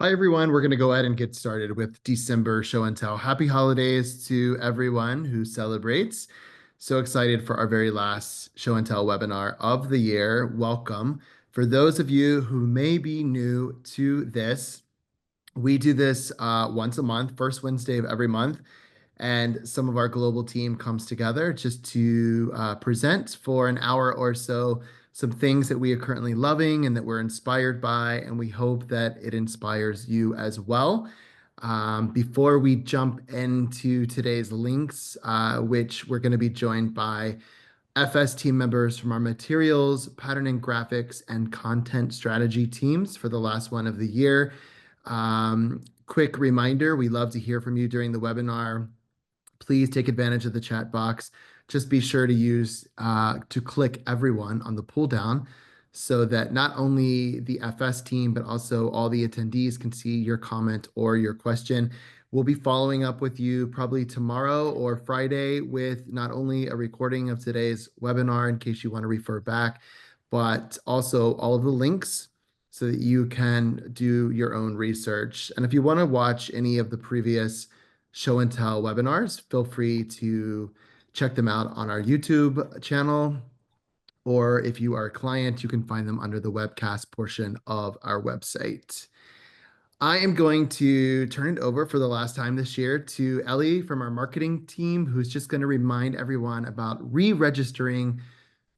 Hi, everyone. We're going to go ahead and get started with December show and tell. Happy holidays to everyone who celebrates. So excited for our very last show and tell webinar of the year. Welcome. For those of you who may be new to this, we do this once a month, first Wednesday of every month. And some of our global team comes together just to present for an hour or so some things that we are currently loving and that we're inspired by, and we hope that it inspires you as well. Before we jump into today's links, which we're going to be joined by FS team members from our materials, patterning graphics, and content strategy teams for the last one of the year. Quick reminder, we love to hear from you during the webinar. Please take advantage of the chat box. Just be sure to use to click everyone on the pull down so that not only the FS team, but also all the attendees can see your comment or your question. We'll be following up with you probably tomorrow or Friday with not only a recording of today's webinar in case you want to refer back, but also all of the links so that you can do your own research. And if you want to watch any of the previous show and tell webinars, feel free to check them out on our YouTube channel. Or if you are a client, you can find them under the webcast portion of our website. I am going to turn it over for the last time this year to Ellie from our marketing team, who's just going to remind everyone about re-registering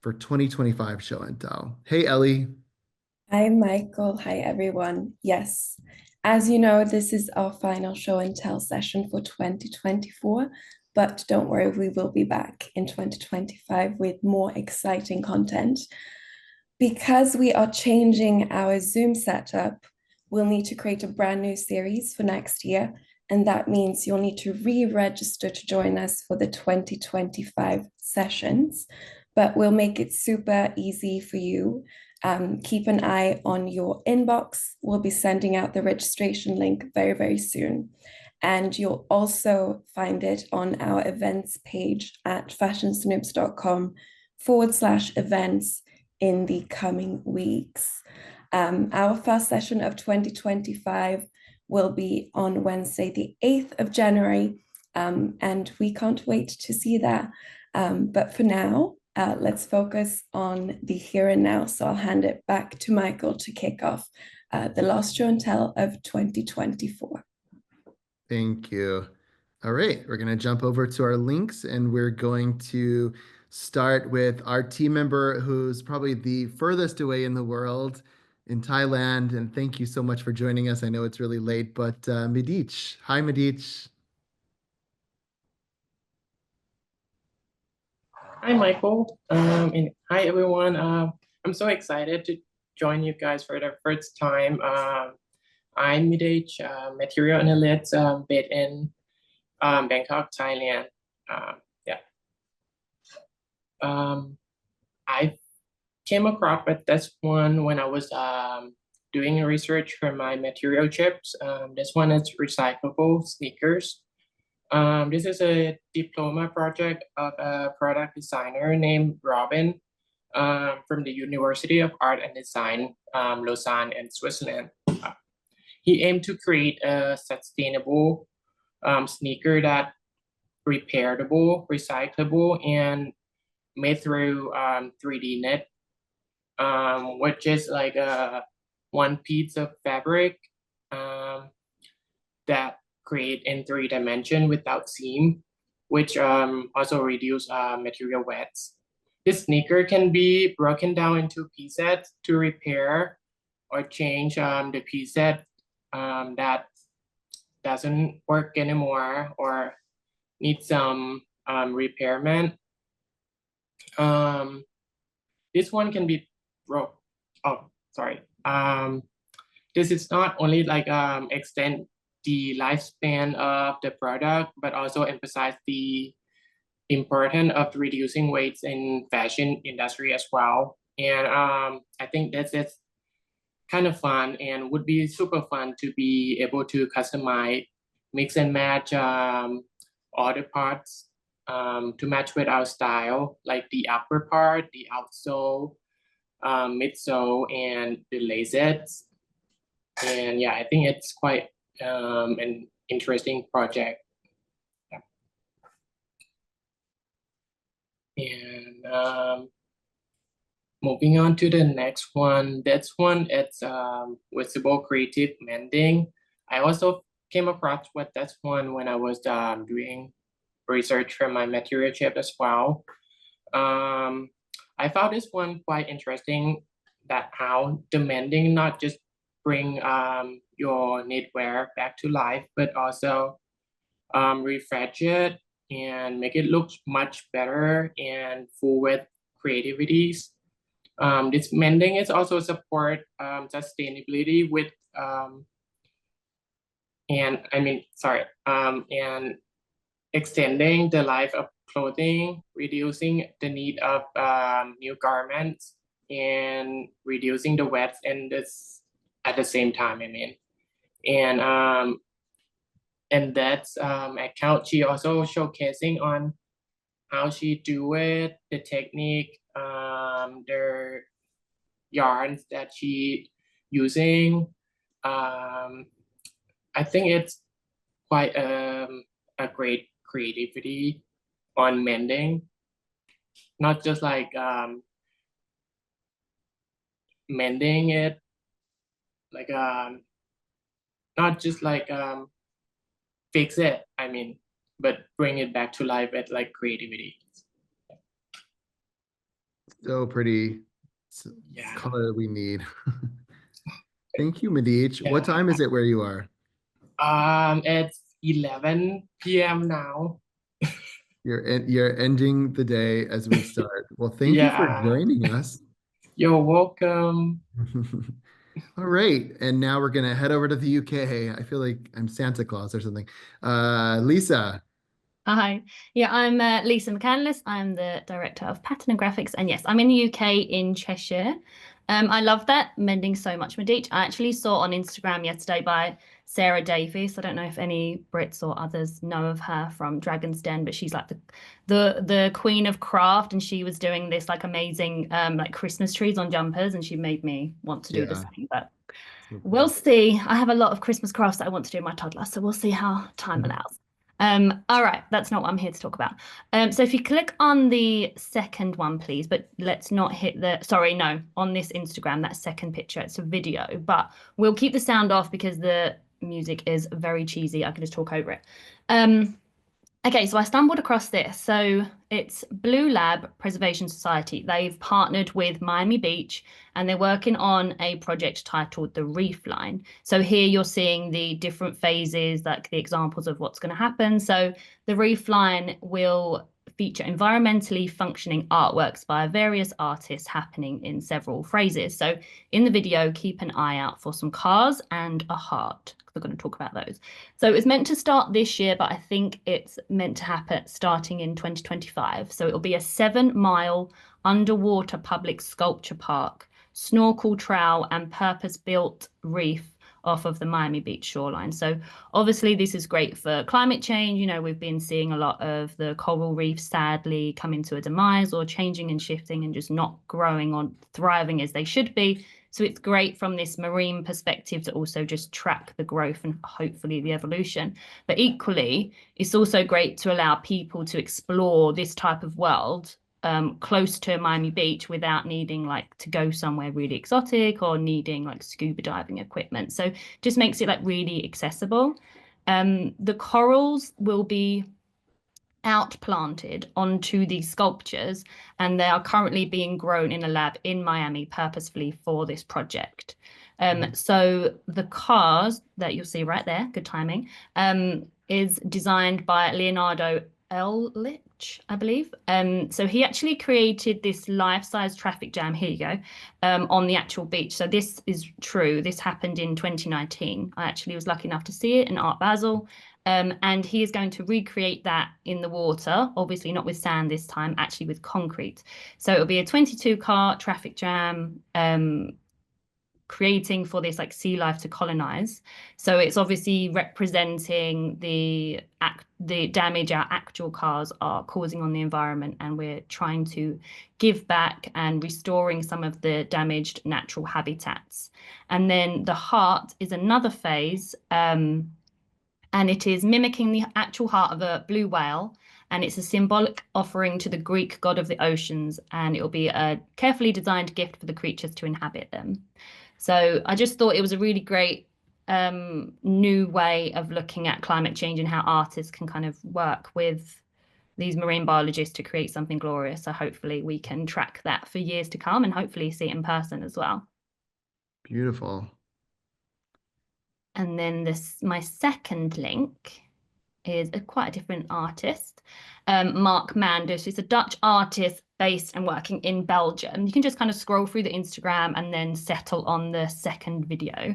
for 2025 show and tell. Hey, Ellie. Hi, Michael. Hi, everyone. Yes, as you know, this is our final show and tell session for 2024, but don't worry, we will be back in 2025 with more exciting content. Because we are changing our Zoom setup, we'll need to create a brand new series for next year. And that means you'll need to re-register to join us for the 2025 sessions, but we'll make it super easy for you. Keep an eye on your inbox. We'll be sending out the registration link very, very soon. And you'll also find it on our events page at fashionsnoops.com/events in the coming weeks. Our first session of 2025 will be on Wednesday, the 8th of January, and we can't wait to see that. But for now, let's focus on the here and now. So I'll hand it back to Michael to kick off the last show and tell of 2024. Thank you. All right, we're going to jump over to our links and we're going to start with our team member who's probably the furthest away in the world in Thailand. And thank you so much for joining us. I know it's really late, but Medich. Hi, Medich. Hi, Michael. And hi, everyone. I'm so excited to join you guys for the first time. I'm Midage, material analyst based in Bangkok, Thailand. Yeah. I came across with this one when I was doing research for my material chips. This one is recyclable sneakers. This is a diploma project of a product designer named Robin from the University of Art and Design, Lausanne in Switzerland. He aimed to create a sustainable sneaker that repairable, recyclable, and made through 3D knit, which is like one piece of fabric that create in 3 dimension without seam, which also reduce material weights. This sneaker can be broken down into pieces to repair or change the piece that doesn't work anymore or needs some repairment. This one can be broke. Oh, sorry. This is not only like extend the lifespan of the product, but also emphasize the importance of reducing weights in fashion industry as well. And I think that's kind of fun and would be super fun to be able to customize, mix and match all the parts to match with our style, like the upper part, the outsole, midsole, and the laces. And yeah, I think it's quite an interesting project. And moving on to the next one, that's one, it's visible creative mending. I also came across with that one when I was doing research for my material chip as well. I found this one quite interesting, that how the mending not just bring your knitwear back to life, but also refresh it and make it look much better and full with creativities. This mending is also support sustainability with and extending the life of clothing, reducing the need of new garments, and reducing the waste and this at the same time. And that's account she also showcasing on how she do it, the technique, the yarns that she using. I think it's quite a great creativity on mending, not just like mending it, like not just like fix it, but bring it back to life with like creativity. So pretty. It's the Yeah. color that we need. Thank you, Madich. Yeah. What time is it where you are? It's 11 p.m. now. You're ending the day as we start. Well, thank you for Yeah. joining us. You're welcome. All right, and now we're gonna head over to the UK. I feel like I'm Santa Claus or something. Lisa. Hi. Yeah, I'm Lisa McCandless. I'm the director of pattern and graphics. And yes, I'm in the UK in Cheshire. I love that mending so much, Madich. I actually saw on Instagram yesterday by Sarah Davies. I don't know if any Brits or others know of her from Dragon's Den, but she's like the queen of craft, and she was doing this like amazing like Christmas trees on jumpers, and she made me want to do the same. But we'll see. I have a lot of Christmas crafts that I want to do in my toddler, so we'll see how time allows. All right, that's not what I'm here to talk about. So if you click on the second one, please, but let's not hit on this Instagram, that second picture, it's a video, but we'll keep the sound off because the music is very cheesy. I can just talk over it. Okay, so I stumbled across this. So it's Blue Lab Preservation Society. They've partnered with Miami Beach and they're working on a project titled the Reef Line. So here you're seeing the different phases, like the examples of what's going to happen. So the Reef Line will feature environmentally functioning artworks by various artists happening in several phrases. So in the video, keep an eye out for some cars and a heart. We're going to talk about those. So it was meant to start this year, but I think it's meant to happen starting in 2025. So it'll be a 7-mile underwater public sculpture park, snorkel trail and purpose-built reef off of the Miami Beach shoreline. So obviously this is great for climate change. You know, we've been seeing a lot of the coral reefs sadly coming to a demise or changing and shifting and just not growing or thriving as they should be. So it's great from this marine perspective to also just track the growth and hopefully the evolution. But equally, it's also great to allow people to explore this type of world close to Miami Beach without needing like to go somewhere really exotic or needing like scuba diving equipment. So just makes it like really accessible. The corals will be outplanted onto these sculptures, and they are currently being grown in a lab in Miami purposefully for this project. So the cars that you'll see right there, good timing, is designed by Leonardo Ehrlich, I believe. So he actually created this life-size traffic jam, here you go, on the actual beach. So this is true. This happened in 2019. I actually was lucky enough to see it in Art Basel. And he is going to recreate that in the water, obviously not with sand this time, actually with concrete. So it'll be a 22-car traffic jam creating for this like sea life to colonize. So it's obviously representing the damage our actual cars are causing on the environment, and we're trying to give back and restoring some of the damaged natural habitats. And then the heart is another phase, and it is mimicking the actual heart of a blue whale, and it's a symbolic offering to the Greek god of the oceans, and it will be a carefully designed gift for the creatures to inhabit them. So I just thought it was a really great new way of looking at climate change and how artists can kind of work with these marine biologists to create something glorious. So hopefully we can track that for years to come and hopefully see it in person as well. Beautiful. And then my second link is quite a different artist, Mark Manders. He's a Dutch artist based and working in Belgium. You can just kind of scroll through the Instagram and then settle on the second video.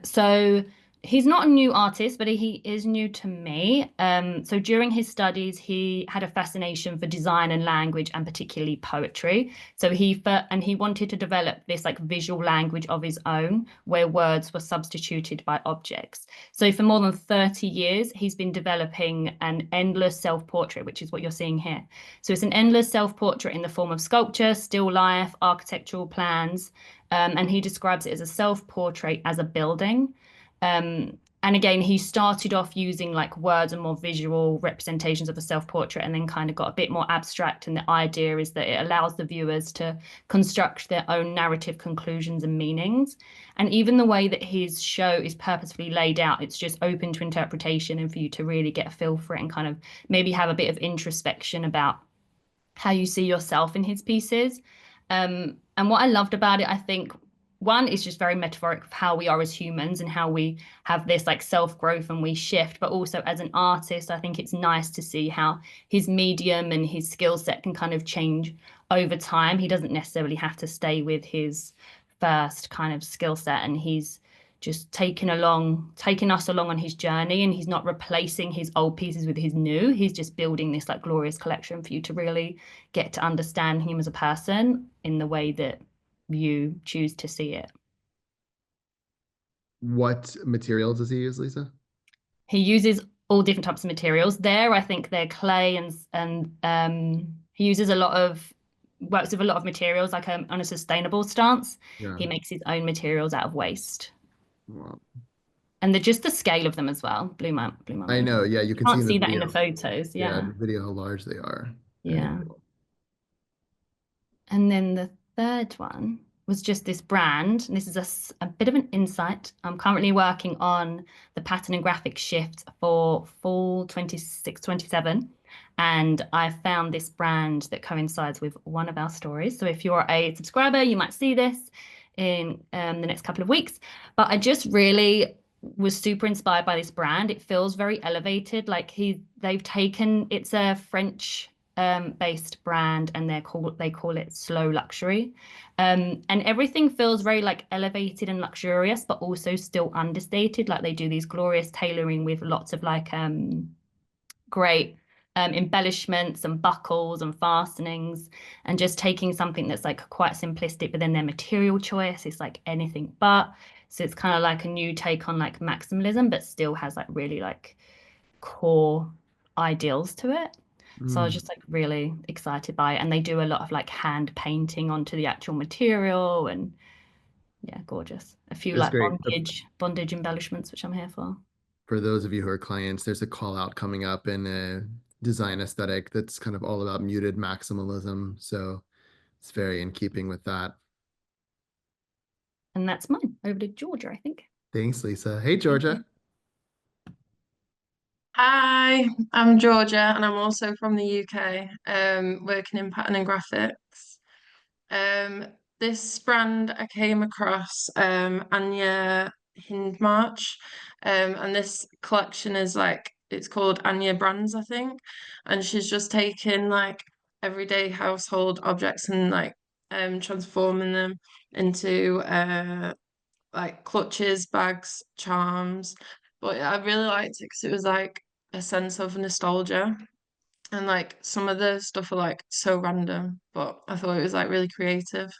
So he's not a new artist, but he is new to me. So during his studies, he had a fascination for design and language, and particularly poetry. So he wanted to develop this like visual language of his own, where words were substituted by objects. So for more than 30 years, he's been developing an endless self-portrait, which is what you're seeing here. So it's an endless self-portrait in the form of sculpture, still life, architectural plans, and he describes it as a self-portrait as a building. And again, he started off using like words and more visual representations of a self-portrait, and then kind of got a bit more abstract. And the idea is that it allows the viewers to construct their own narrative conclusions and meanings. And even the way that his show is purposefully laid out, it's just open to interpretation and for you to really get a feel for it and kind of maybe have a bit of introspection about how you see yourself in his pieces. And what I loved about it, I think, one is just very metaphoric of how we are as humans and how we have this like self-growth and we shift. But also as an artist, I think it's nice to see how his medium and his skill set can kind of change over time. He doesn't necessarily have to stay with his first kind of skill set, and he's just taking us along on his journey, and he's not replacing his old pieces with his new. He's just building this like glorious collection for you to really get to understand him as a person in the way that you choose to see it. What materials does he use, Lisa? He uses all different types of materials. There, I think they're clay and he uses works with a lot of materials like on a sustainable stance. Yeah. He makes his own materials out of waste. Wow. And just the scale of them as well blew my mind. I know. Yeah, you can Can't see see that in the photos. Yeah, Yeah. the video how large they are. Yeah. And then the third one was just this brand. And this is a bit of an insight. I'm currently working on the pattern and graphic shift for fall 26-27. And I found this brand that coincides with one of our stories. So if you're a subscriber, you might see this in the next couple of weeks. But I just really was super inspired by this brand. It feels very elevated. Like it's a French based brand, and they call it slow luxury, and everything feels very like elevated and luxurious, but also still understated. Like they do these glorious tailoring with lots of like great embellishments and buckles and fastenings, and just taking something that's like quite simplistic, but then their material choice is like anything but. So it's kind of like a new take on like maximalism, but still has like really like core ideals to it. So I was just like really excited by it. And they do a lot of like hand painting onto the actual material, and yeah, gorgeous. A few That's like great. bondage embellishments, which I'm here for. For those of you who are clients, there's a call out coming up in a design aesthetic that's kind of all about muted maximalism. So it's very in keeping with that. And that's mine. Over to Georgia, I think. Thanks, Lisa. Hey, Georgia. Hi, I'm Georgia, and I'm also from the UK, working in pattern and graphics. This brand I came across, Anya Hindmarch, and this collection is like, it's called Anya Brands, I think, and she's just taken like everyday household objects and like transforming them into like clutches, bags, charms. But I really liked it because it was like a sense of nostalgia. And like some of the stuff are like so random, but I thought it was like really creative.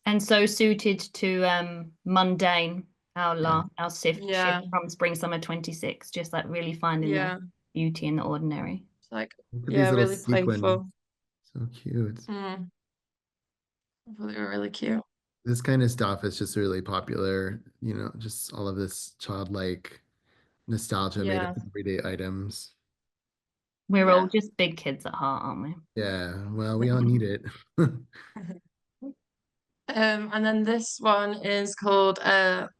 And so suited to mundane, our shift Yeah. from spring summer 26, just like really finding Yeah. the beauty in the ordinary. It's like, Look at yeah, these little really sequins. playful. So cute. I thought they were really cute. This kind of stuff is just really popular, you know, just all of this childlike nostalgia made Yeah. of everyday items. We're Yeah. all just big kids at heart, aren't we? Yeah, well, we all need it. And then this one is called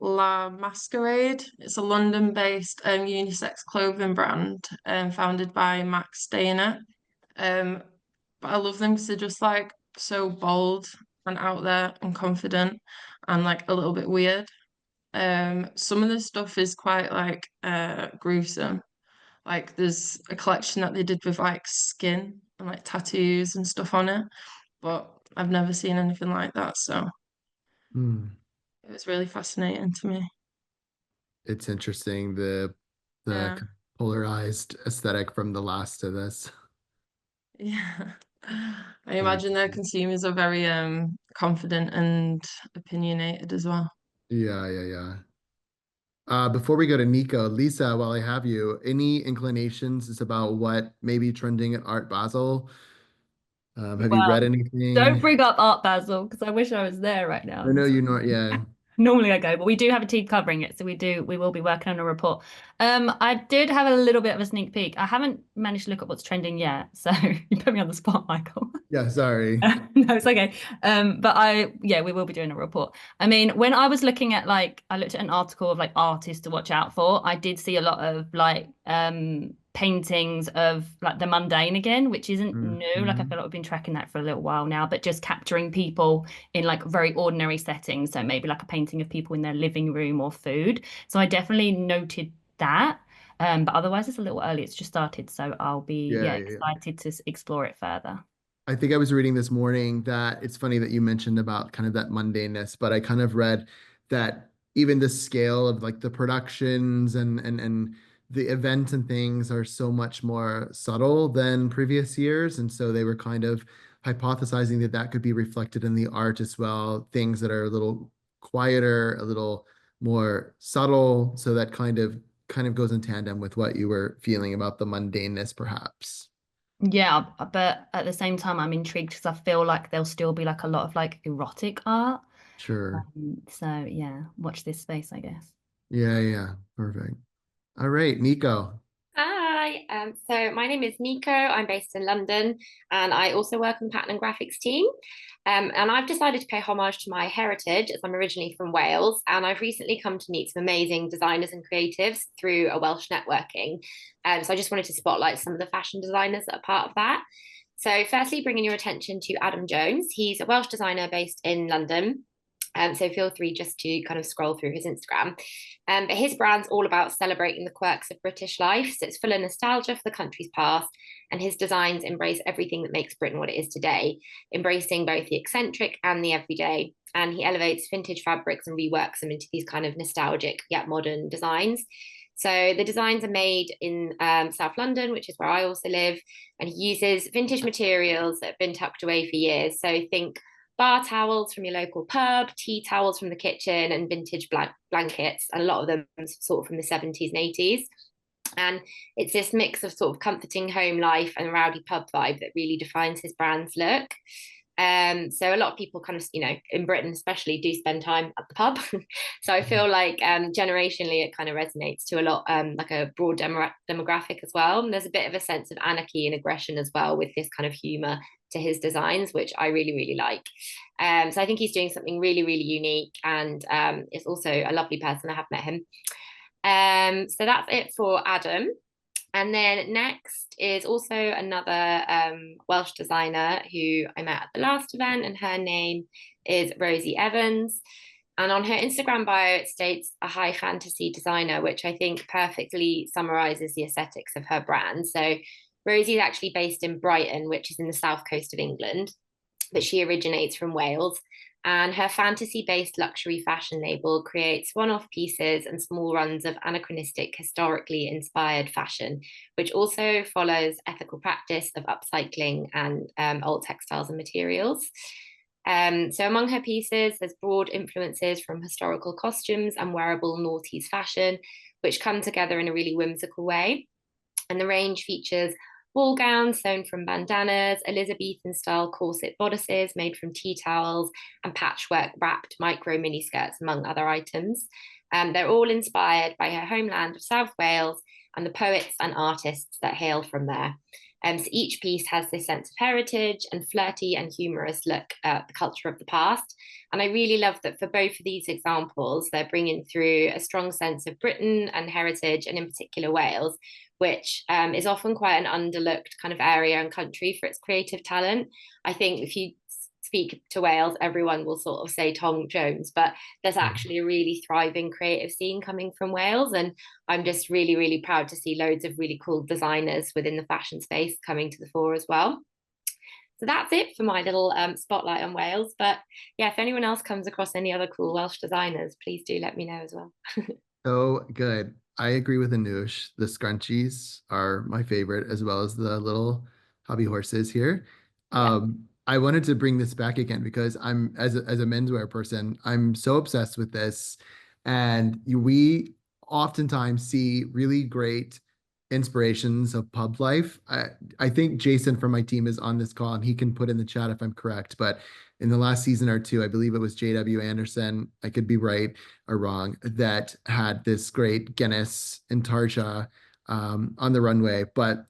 La Masquerade. It's a London-based unisex clothing brand founded by Max Dana. But I love them because they're just like so bold and out there and confident and like a little bit weird. Some of the stuff is quite like gruesome. Like there's a collection that they did with like skin and like tattoos and stuff on it, but I've never seen anything like that, so Hmm. it was really fascinating to me. It's interesting the Yeah. kind of polarized aesthetic from the last of this. Yeah. I Very imagine their cool. consumers are very confident and opinionated as well. Yeah. Before we go to Nico, Lisa, while I have you, any inclinations about what may be trending at Art Basel? Have you read Well, don't anything? bring up Art Basel because I wish I was there right now. I know you know, yeah. Normally I go, but we do have a team covering it, so we will be working on a report. I did have a little bit of a sneak peek. I haven't managed to look at what's trending yet, so you put me on the spot, Michael. Yeah, sorry. No, it's okay. But we will be doing a report. I mean, when I was looking at I looked at an article of like artists to watch out for. I did see a lot of paintings of like the mundane again, which isn't new. Like I Mhm. feel like we've been tracking that for a little while now, but just capturing people in like very ordinary settings. So maybe like a painting of people in their living room or food. So I definitely noted that. But otherwise it's a little early. It's just started, so I'll be Yeah. excited to explore it further. I think I was reading this morning that it's funny that you mentioned about kind of that mundaneness, but I kind of read that even the scale of like the productions and the events and things are so much more subtle than previous years. And so they were kind of hypothesizing that that could be reflected in the art as well, things that are a little quieter, a little more subtle. So that kind of goes in tandem with what you were feeling about the mundaneness, perhaps. Yeah, but at the same time, I'm intrigued because I feel like there'll still be like a lot of like erotic art. Sure. So yeah, watch this space, I guess. Yeah. Perfect. All right, Nico. Hi, so my name is Nico. I'm based in London and I also work on the pattern and graphics team. And I've decided to pay homage to my heritage as I'm originally from Wales. And I've recently come to meet some amazing designers and creatives through a Welsh networking. So I just wanted to spotlight some of the fashion designers that are part of that. So, firstly, bringing your attention to Adam Jones. He's a Welsh designer based in London. So feel free just to kind of scroll through his Instagram. But his brand's all about celebrating the quirks of British life. So it's full of nostalgia for the country's past. And his designs embrace everything that makes Britain what it is today, embracing both the eccentric and the everyday. And he elevates vintage fabrics and reworks them into these kind of nostalgic yet modern designs. So the designs are made in South London, which is where I also live. And he uses vintage materials that have been tucked away for years. So think bar towels from your local pub, tea towels from the kitchen, and vintage blankets. And a lot of them sort of from the 70s and 80s. And it's this mix of sort of comforting home life and a rowdy pub vibe that really defines his brand's look. So a lot of people kind of, in Britain especially, do spend time at the pub. So I feel like generationally it kind of resonates to a lot, like a broad demographic as well. And there's a bit of a sense of anarchy and aggression as well with this kind of humor to his designs, which I really, really like. So I think he's doing something really, really unique, and it's also a lovely person. I have met him. So that's it for Adam. And then next is also another Welsh designer who I met at the last event, and her name is Rosie Evans. And on her Instagram bio, it states a high fantasy designer, which I think perfectly summarizes the aesthetics of her brand. So Rosie is actually based in Brighton, which is in the south coast of England, but she originates from Wales. And her fantasy based luxury fashion label creates one off pieces and small runs of anachronistic, historically inspired fashion, which also follows ethical practice of upcycling and old textiles and materials. So among her pieces, there's broad influences from historical costumes and wearable noughties fashion, which come together in a really whimsical way. And the range features ball gowns sewn from bandanas, Elizabethan style corset bodices made from tea towels, and patchwork wrapped micro mini skirts, among other items. They're all inspired by her homeland of South Wales and the poets and artists that hail from there. So each piece has this sense of heritage and flirty and humorous look at the culture of the past. And I really love that for both of these examples, they're bringing through a strong sense of Britain and heritage, and in particular Wales, which is often quite an underlooked kind of area and country for its creative talent. I think if you speak to Wales, everyone will sort of say Tom Jones, but there's actually a really thriving creative scene coming from Wales. And I'm just really, really proud to see loads of really cool designers within the fashion space coming to the fore as well. So that's it for my little spotlight on Wales. But yeah, if anyone else comes across any other cool Welsh designers, please do let me know as well. So good. I agree with Anush. The scrunchies are my favorite, as well as the little hobby horses here. Yeah. I wanted to bring this back again because I'm, as a menswear person, I'm so obsessed with this. And we oftentimes see really great inspirations of pub life. I think Jason from my team is on this call and he can put in the chat if I'm correct. But in the last season or two, I believe it was J.W. Anderson, I could be right or wrong, that had this great Guinness and Tarja on the runway. But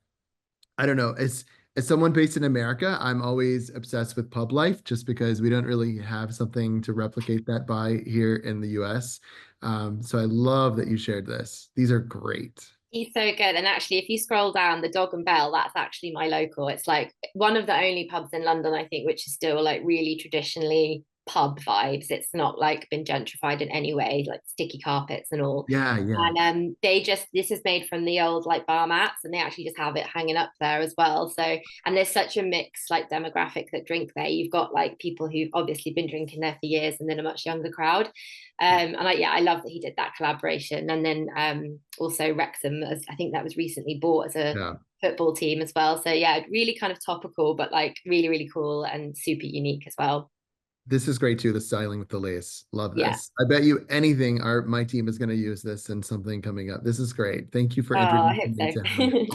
I don't know, as someone based in America, I'm always obsessed with pub life just because we don't really have something to replicate that by here in the US. So I love that you shared this. These are great. He's so good. And actually, if you scroll down, the Dog and Bell, that's actually my local. It's like one of the only pubs in London, I think, which is still like really traditionally pub vibes. It's not like been gentrified in any way, like sticky carpets and all. Yeah, yeah. And this is made from the old like bar mats, and they actually just have it hanging up there as well. So, and there's such a mixed like demographic that drink there. You've got like people who've obviously been drinking there for years, and then a much younger crowd. And I love that he did that collaboration. And then also Wrexham, as I think that was recently bought as a football team as well. So yeah, really kind of topical, but like really, really cool and super unique as well. This is great too, the styling with the lace. Love Yeah. this. I bet you anything my team is going to use this in something coming up. This is great. Thank you for introducing me to him.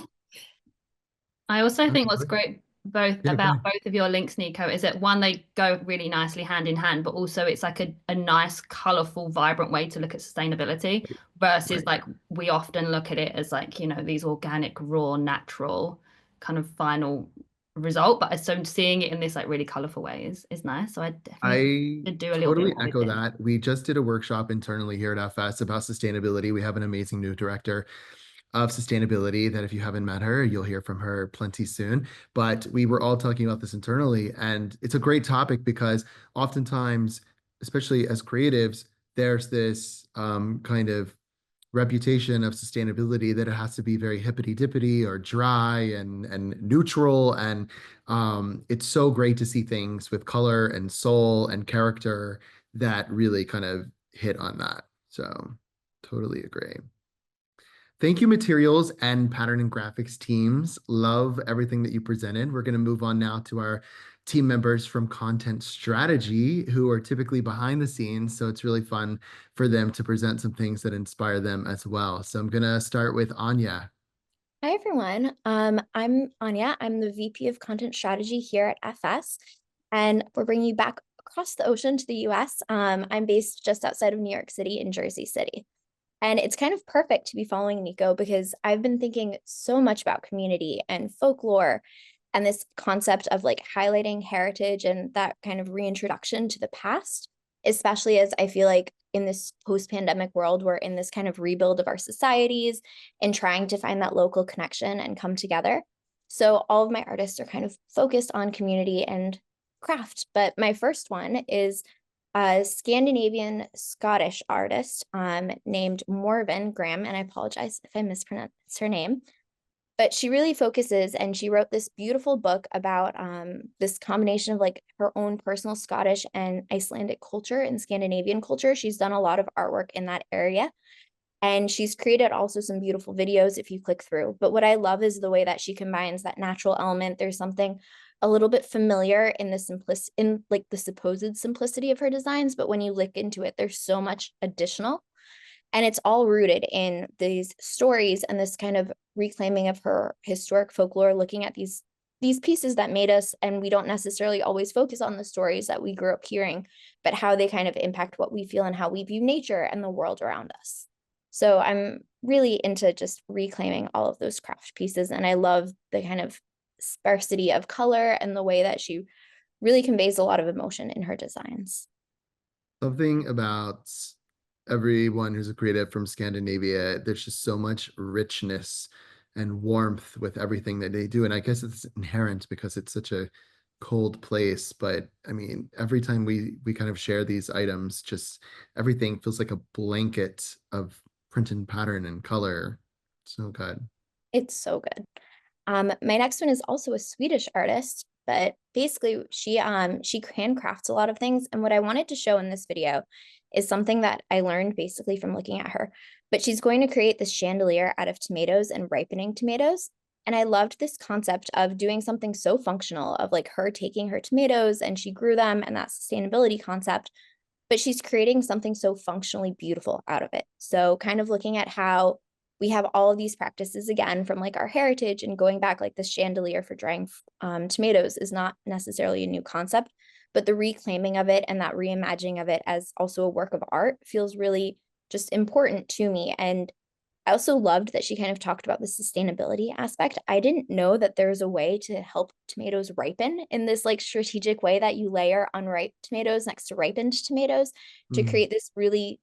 I also think what's great about go both of your links, Nico, is that one, they go really nicely hand in hand, but also it's like a nice, colorful, vibrant way to look at sustainability versus like we often look at it as like, you know, these organic, raw, natural kind of final result. But so seeing it in this like really colorful way is nice. So I definitely do a little bit more echo that. We just did a workshop internally here at FS about sustainability. We have an amazing new director of sustainability that if you haven't met her, you'll hear from her plenty soon. But we were all talking about this internally, and it's a great topic because oftentimes, especially as creatives, there's this kind of reputation of sustainability that it has to be very hippity dippity or dry and neutral. And it's so great to see things with color and soul and character that really kind of hit on that. So totally agree. Thank you, materials and pattern and graphics teams. Love everything that you presented. We're going to move on now to our team members from content strategy who are typically behind the scenes. So it's really fun for them to present some things that inspire them as well. So I'm going to start with Anya. Hi, everyone. I'm Anya. I'm the VP of Content Strategy here at FS, and we're bringing you back across the ocean to the US. I'm based just outside of New York City in Jersey City. And it's kind of perfect to be following Nico because I've been thinking so much about community and folklore and this concept of like highlighting heritage and that kind of reintroduction to the past, especially as I feel like in this post-pandemic world, we're in this kind of rebuild of our societies and trying to find that local connection and come together. So all of my artists are kind of focused on community and craft, but my first one is a Scandinavian Scottish artist named Morven Graham, and I apologize if I mispronounced her name, but she really focuses, and she wrote this beautiful book about this combination of like her own personal Scottish and Icelandic culture and Scandinavian culture. She's done a lot of artwork in that area, and she's created also some beautiful videos if you click through. But what I love is the way that she combines that natural element. There's something a little bit familiar in like the supposed simplicity of her designs, but when you look into it, there's so much additional. And it's all rooted in these stories and this kind of reclaiming of her historic folklore, looking at these pieces that made us, and we don't necessarily always focus on the stories that we grew up hearing, but how they kind of impact what we feel and how we view nature and the world around us. So I'm really into just reclaiming all of those craft pieces, and I love the kind of sparsity of color and the way that she really conveys a lot of emotion in her designs. Something about everyone who's a creative from Scandinavia, there's just so much richness and warmth with everything that they do. And I guess it's inherent because it's such a cold place. But I mean, every time we kind of share these items, just everything feels like a blanket of print and pattern and color. So good. It's so good. My next one is also a Swedish artist, but basically she handcrafts a lot of things. And what I wanted to show in this video is something that I learned basically from looking at her. But she's going to create this chandelier out of tomatoes and ripening tomatoes. And I loved this concept of doing something so functional, of like her taking her tomatoes and she grew them, and that sustainability concept, but she's creating something so functionally beautiful out of it. So kind of looking at how we have all of these practices again from like our heritage, and going back, like this chandelier for drying tomatoes is not necessarily a new concept, but the reclaiming of it and that reimagining of it as also a work of art feels really just important to me. And I also loved that she kind of talked about the sustainability aspect. I didn't know that there's a way to help tomatoes ripen in this like strategic way, that you layer unripe tomatoes next to ripened tomatoes to create this really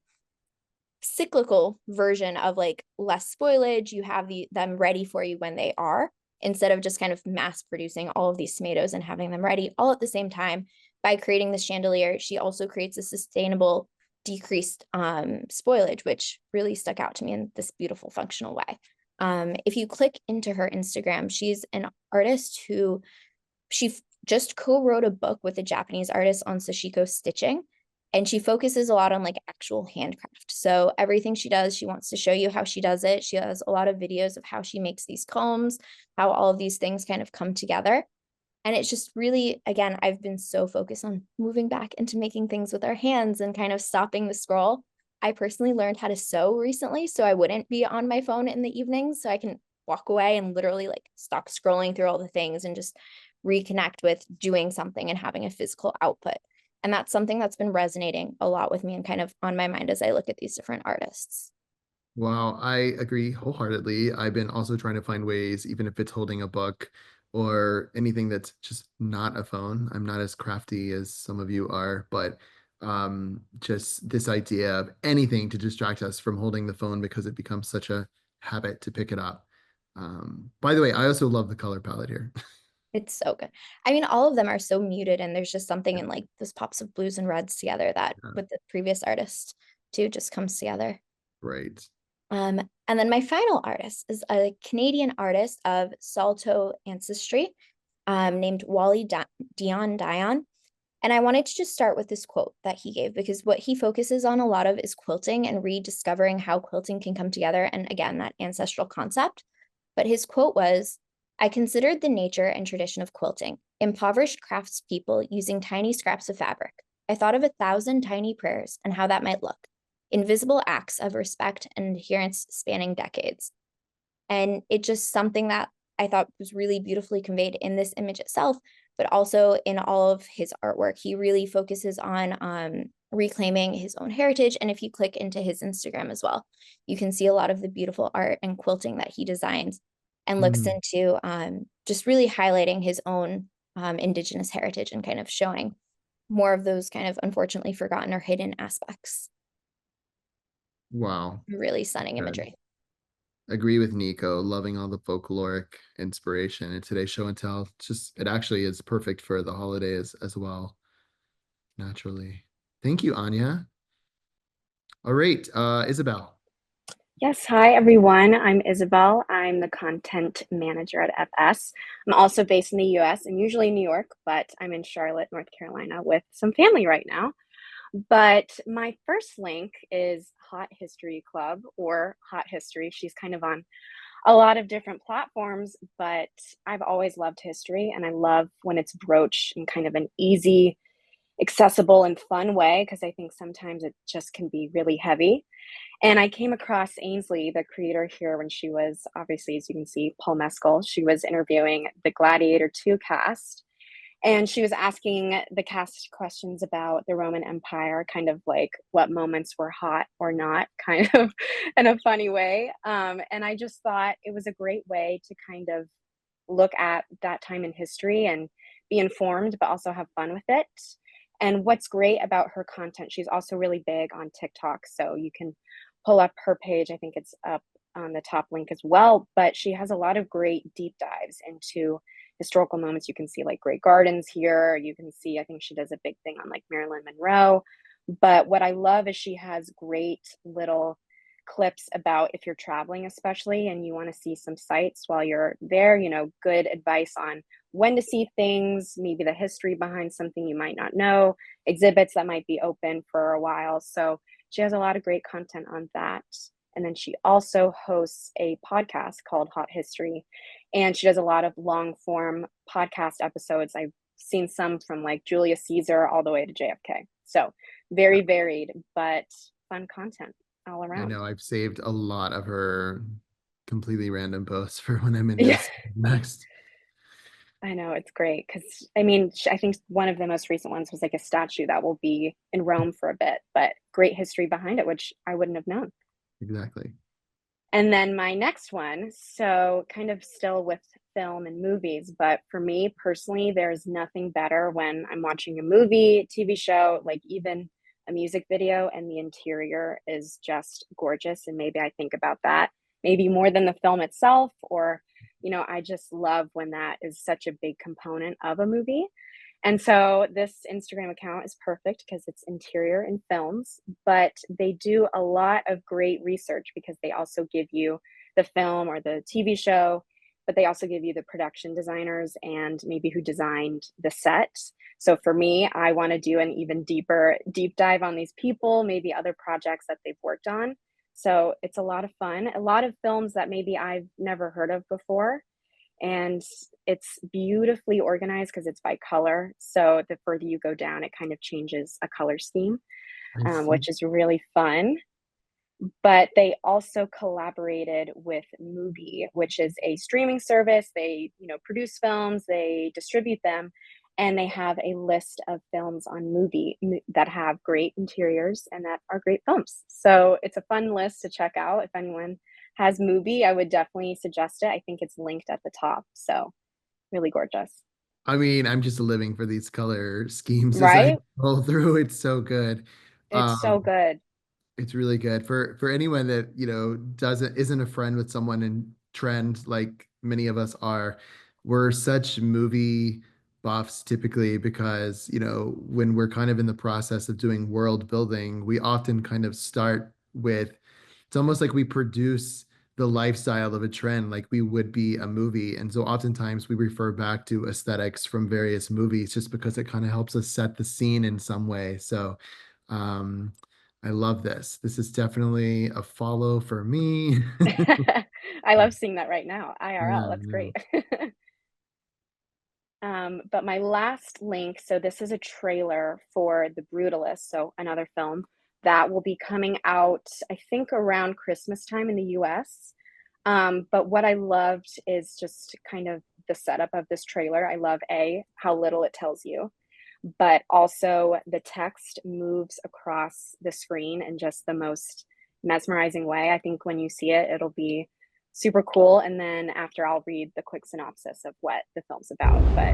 cyclical version of like less spoilage. You have them ready for you when they are, instead of just kind of mass producing all of these tomatoes and having them ready all at the same time. By creating this chandelier, she also creates a sustainable decreased spoilage, which really stuck out to me in this beautiful functional way. If you click into her Instagram, she's an artist who just co-wrote a book with a Japanese artist on sashiko stitching, and she focuses a lot on like actual handcraft. So everything she does, she wants to show you how she does it. She has a lot of videos of how she makes these combs, how all of these things kind of come together. And it's just really, again, I've been so focused on moving back into making things with our hands and kind of stopping the scroll. I personally learned how to sew recently, so I wouldn't be on my phone in the evenings, so I can walk away and literally like stop scrolling through all the things and just reconnect with doing something and having a physical output. And that's something that's been resonating a lot with me and kind of on my mind as I look at these different artists. Wow, I agree wholeheartedly. I've been also trying to find ways, even if it's holding a book or anything that's just not a phone. I'm not as crafty as some of you are, but just this idea of anything to distract us from holding the phone because it becomes such a habit to pick it up. By the way, I also love the color palette here. It's so good. I mean, all of them are so muted, and there's just something in like those pops of blues and reds together that with the previous artist too just comes together. Right. And then my final artist is a Canadian artist of Salto ancestry, named Wally Dion Dion. And I wanted to just start with this quote that he gave, because what he focuses on a lot of is quilting and rediscovering how quilting can come together. And again, that ancestral concept. But his quote was, "I considered the nature and tradition of quilting, impoverished craftspeople using tiny scraps of fabric. I thought of 1,000 tiny prayers and how that might look. Invisible acts of respect and adherence spanning decades." And it just something that I thought was really beautifully conveyed in this image itself, but also in all of his artwork. He really focuses on reclaiming his own heritage. And if you click into his Instagram as well, you can see a lot of the beautiful art and quilting that he designs, and looks into just really highlighting his own Indigenous heritage and kind of showing more of those kind of unfortunately forgotten or hidden aspects. Wow. Really stunning Good. imagery. Agree with Nico, loving all the folkloric inspiration in today's show and tell. It actually is perfect for the holidays as well, naturally. Thank you, Anya. All right, Isabel. Yes, hi everyone. I'm Isabel. I'm the content manager at FS. I'm also based in the US and usually New York, but I'm in Charlotte, North Carolina with some family right now. But my first link is Hot History Club, or Hot History. She's kind of on a lot of different platforms, but I've always loved history and I love when it's broached in kind of an easy, accessible, and fun way because I think sometimes it just can be really heavy. And I came across Ainsley, the creator here, when she was obviously, as you can see, Paul Mescal. She was interviewing the Gladiator 2 cast. And she was asking the cast questions about the Roman Empire, kind of like what moments were hot or not, kind of in a funny way. And I just thought it was a great way to kind of look at that time in history and be informed, but also have fun with it. And what's great about her content, she's also really big on TikTok. So you can pull up her page. I think it's up on the top link as well. But she has a lot of great deep dives into historical moments. You can see like Great Gardens here. You can see, I think she does a big thing on like Marilyn Monroe. But what I love is she has great little clips about if you're traveling, especially, and you want to see some sites while you're there, good advice on when to see things, maybe the history behind something you might not know, exhibits that might be open for a while. So she has a lot of great content on that. And then she also hosts a podcast called Hot History. And she does a lot of long form podcast episodes. I've seen some from like Julius Caesar all the way to JFK. So very varied, but fun content all I around. know I've saved a lot of her completely random posts for when I'm in Yeah. this next. I know, it's great because I mean, I think one of the most recent ones was like a statue that will be in Rome for a bit, but great history behind it, which I wouldn't have known. Exactly. And then my next one, so kind of still with film and movies, but for me personally, there's nothing better when I'm watching a movie, TV show, like even a music video, and the interior is just gorgeous. And maybe I think about that maybe more than the film itself, or I just love when that is such a big component of a movie. And so this Instagram account is perfect because it's interior and films, but they do a lot of great research because they also give you the film or the TV show, but they also give you the production designers and maybe who designed the set. So for me, I want to do an even deep dive on these people, maybe other projects that they've worked on. So it's a lot of fun, a lot of films that maybe I've never heard of before. And it's beautifully organized because it's by color. So the further you go down, it kind of changes a color scheme, which is really fun. But they also collaborated with Mubi, which is a streaming service. They, produce films, they distribute them, and they have a list of films on Mubi that have great interiors and that are great films. So it's a fun list to check out. If anyone has Mubi, I would definitely suggest it. I think it's linked at the top. So really gorgeous. I mean, I'm just living for these color schemes as Right? I scroll through. It's so good. It's so good. It's really good for anyone that isn't a friend with someone in trend like many of us are. We're such movie buffs typically because when we're kind of in the process of doing world building, we often kind of start with, it's almost like we produce the lifestyle of a trend like we would be a movie. And so oftentimes we refer back to aesthetics from various movies just because it kind of helps us set the scene in some way. So I love this. This is definitely a follow for me. I love seeing that right now. IRL, Yeah, that's no. great. But my last link, so this is a trailer for The Brutalist, so another film that will be coming out, I think, around Christmas time in the US. But what I loved is just kind of the setup of this trailer. I love how little it tells you, but also the text moves across the screen in just the most mesmerizing way. I think when you see it, it'll be super cool. And then after, I'll read the quick synopsis of what the film's about, but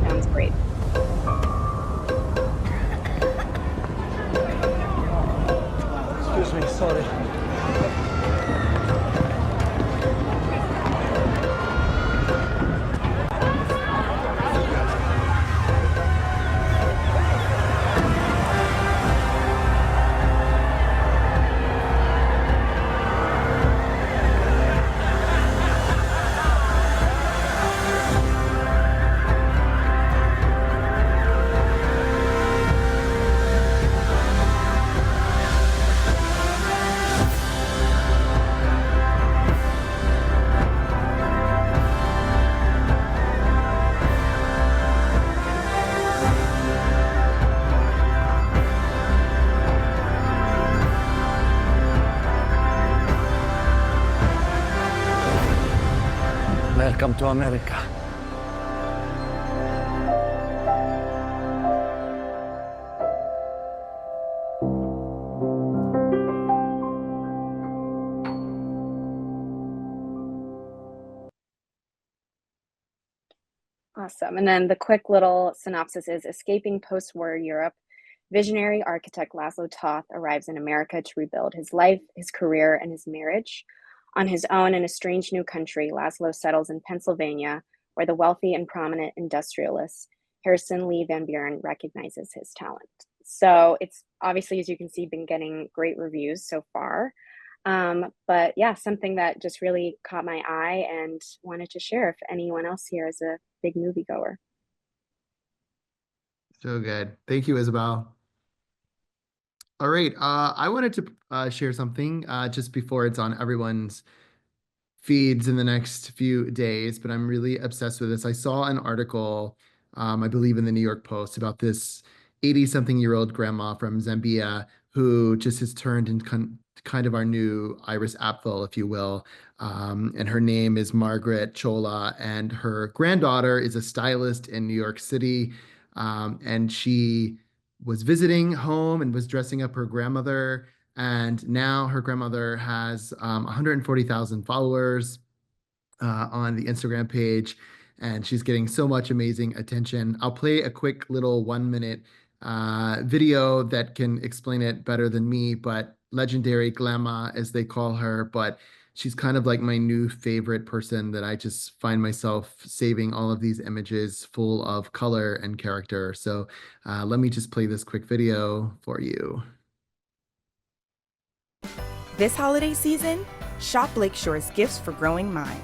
sounds great. Excuse me, sorry. Welcome to America. Awesome. And then the quick little synopsis is escaping post-war Europe. Visionary architect Laszlo Toth arrives in America to rebuild his life, his career, and his marriage. On his own in a strange new country, Laszlo settles in Pennsylvania, where the wealthy and prominent industrialist Harrison Lee Van Buren recognizes his talent. So it's obviously, as you can see, been getting great reviews so far. But yeah, something that just really caught my eye and wanted to share if anyone else here is a big moviegoer. So good. Thank you, Isabel. All right. I wanted to share something just before it's on everyone's feeds in the next few days, but I'm really obsessed with this. I saw an article, I believe in the New York Post, about this 80-something-year-old grandma from Zambia who just has turned into kind of our new Iris Apfel, if you will. And her name is Margaret Chola, and her granddaughter is a stylist in New York City. And she was visiting home and was dressing up her grandmother. And now her grandmother has 140,000 followers on the Instagram page, and she's getting so much amazing attention. I'll play a quick little 1-minute video that can explain it better than me, but Legendary Glamma, as they call her, but she's kind of like my new favorite person that I just find myself saving all of these images full of color and character. So let me just play this quick video for you. This holiday season, shop Lakeshore's Gifts for Growing Minds.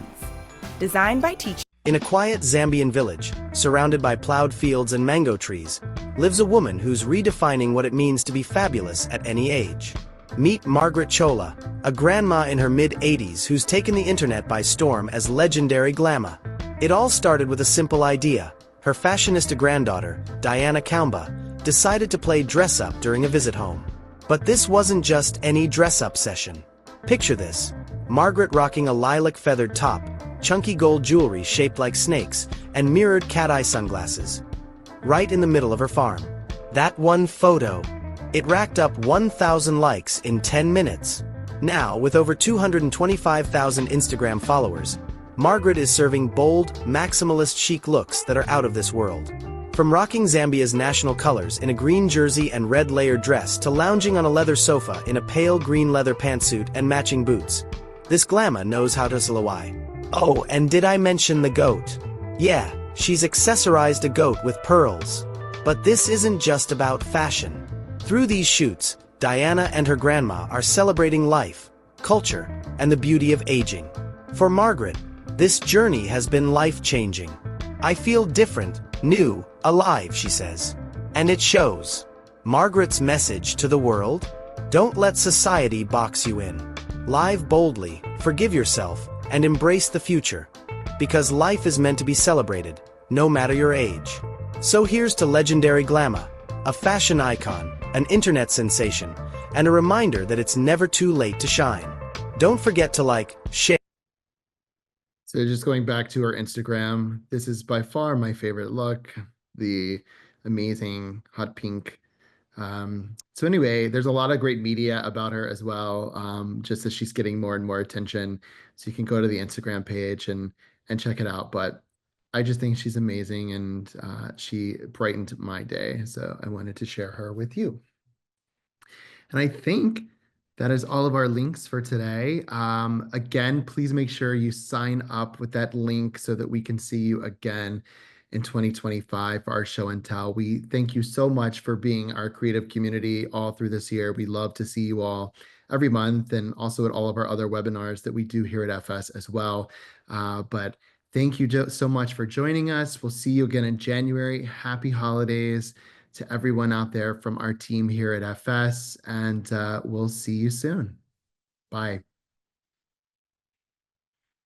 Designed by teachers. In a quiet Zambian village, surrounded by plowed fields and mango trees, lives a woman who's redefining what it means to be fabulous at any age. Meet Margaret Chola, a grandma in her mid-80s who's taken the internet by storm as Legendary Glamma. It all started with a simple idea. Her fashionista granddaughter, Diana Kaumba, decided to play dress-up during a visit home. But this wasn't just any dress-up session. Picture this: Margaret rocking a lilac-feathered top, chunky gold jewelry shaped like snakes, and mirrored cat-eye sunglasses. Right in the middle of her farm. That one photo, it racked up 1,000 likes in 10 minutes. Now, with over 225,000 Instagram followers, Margaret is serving bold, maximalist chic looks that are out of this world. From rocking Zambia's national colors in a green jersey and red layered dress to lounging on a leather sofa in a pale green leather pantsuit and matching boots, this Glamma knows how to slawai. Oh, and did I mention the goat? Yeah, she's accessorized a goat with pearls. But this isn't just about fashion. Through these shoots, Diana and her grandma are celebrating life, culture, and the beauty of aging. For Margaret, this journey has been life-changing. I feel different, new, alive, she says. And it shows. Margaret's message to the world? Don't let society box you in. Live boldly, forgive yourself, and embrace the future. Because life is meant to be celebrated, no matter your age. So here's to Legendary Glamma, a fashion icon, an internet sensation, and a reminder that it's never too late to shine. Don't forget to like, share. So just going back to her Instagram, this is by far my favorite look, the amazing hot pink. So anyway, there's a lot of great media about her as well, just as she's getting more and more attention. So you can go to the Instagram page and check it out. But I just think she's amazing, and she brightened my day. So I wanted to share her with you. And I think that is all of our links for today. Again, please make sure you sign up with that link so that we can see you again in 2025 for our show and tell. We thank you so much for being our creative community all through this year. We love to see you all every month, and also at all of our other webinars that we do here at FS as well. But thank you so much for joining us. We'll see you again in January. Happy holidays to everyone out there from our team here at FS, and we'll see you soon. Bye.